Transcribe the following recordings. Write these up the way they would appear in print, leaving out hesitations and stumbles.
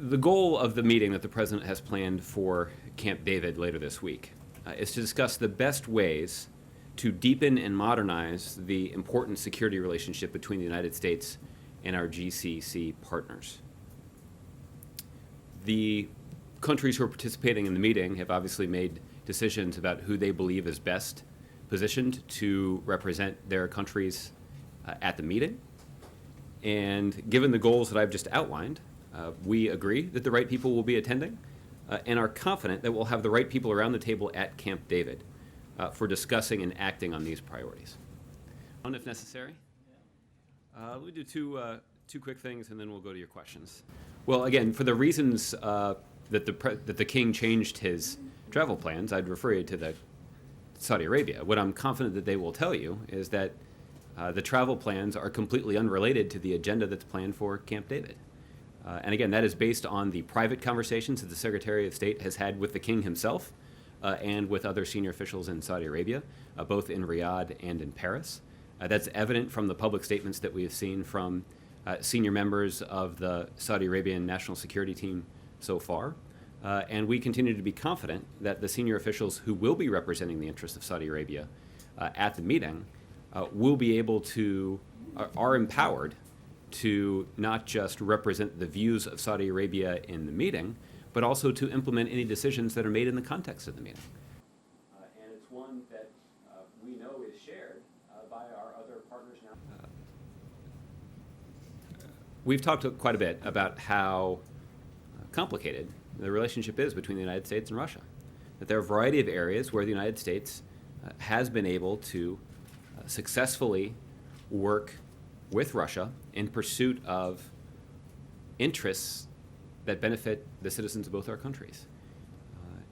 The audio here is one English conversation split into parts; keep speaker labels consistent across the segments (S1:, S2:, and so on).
S1: The goal of the meeting that the President has planned for Camp David later this week is to discuss the best ways to deepen and modernize the important security relationship between the United States and our GCC partners. The countries who are participating in the meeting have obviously made decisions about who they believe is best positioned to represent their countries at the meeting. And given the goals that I've just outlined, we agree that the right people will be attending and are confident that we'll have the right people around the table at Camp David for discussing and acting on these priorities. If necessary. Let me do two quick things and then we'll go to your questions. Well, again, for the reasons that the king changed his travel plans, I'd refer you to Saudi Arabia. What I'm confident that they will tell you is that the travel plans are completely unrelated to the agenda that's planned for Camp David. And again, that is based on the private conversations that the Secretary of State has had with the king himself and with other senior officials in Saudi Arabia, both in Riyadh and in Paris. That's evident from the public statements that we have seen from senior members of the Saudi Arabian National Security Team so far. And we continue to be confident that the senior officials who will be representing the interests of Saudi Arabia at the meeting will be able to, are empowered to not just represent the views of Saudi Arabia in the meeting, but also to implement any decisions that are made in the context of the meeting. And it's one that we know is shared by our other partners now. We've talked quite a bit about how complicated the relationship is between the United States and Russia. That there are a variety of areas where the United States has been able to successfully work with Russia in pursuit of interests that benefit the citizens of both our countries.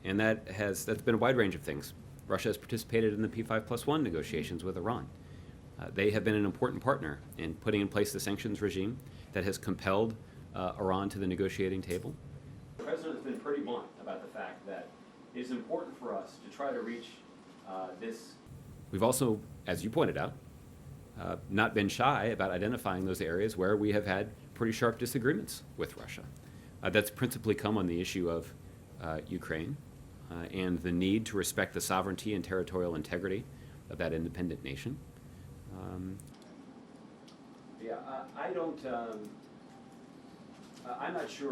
S1: And that's been a wide range of things. Russia has participated in the P5+1 negotiations with Iran. They have been an important partner in putting in place the sanctions regime that has compelled Iran to the negotiating table. The President has been pretty blunt about the fact that it is important for us to try to reach this. We've also, as you pointed out, not been shy about identifying those areas where we have had pretty sharp disagreements with Russia. That's principally come on the issue of Ukraine and the need to respect the sovereignty and territorial integrity of that independent nation. I'm not sure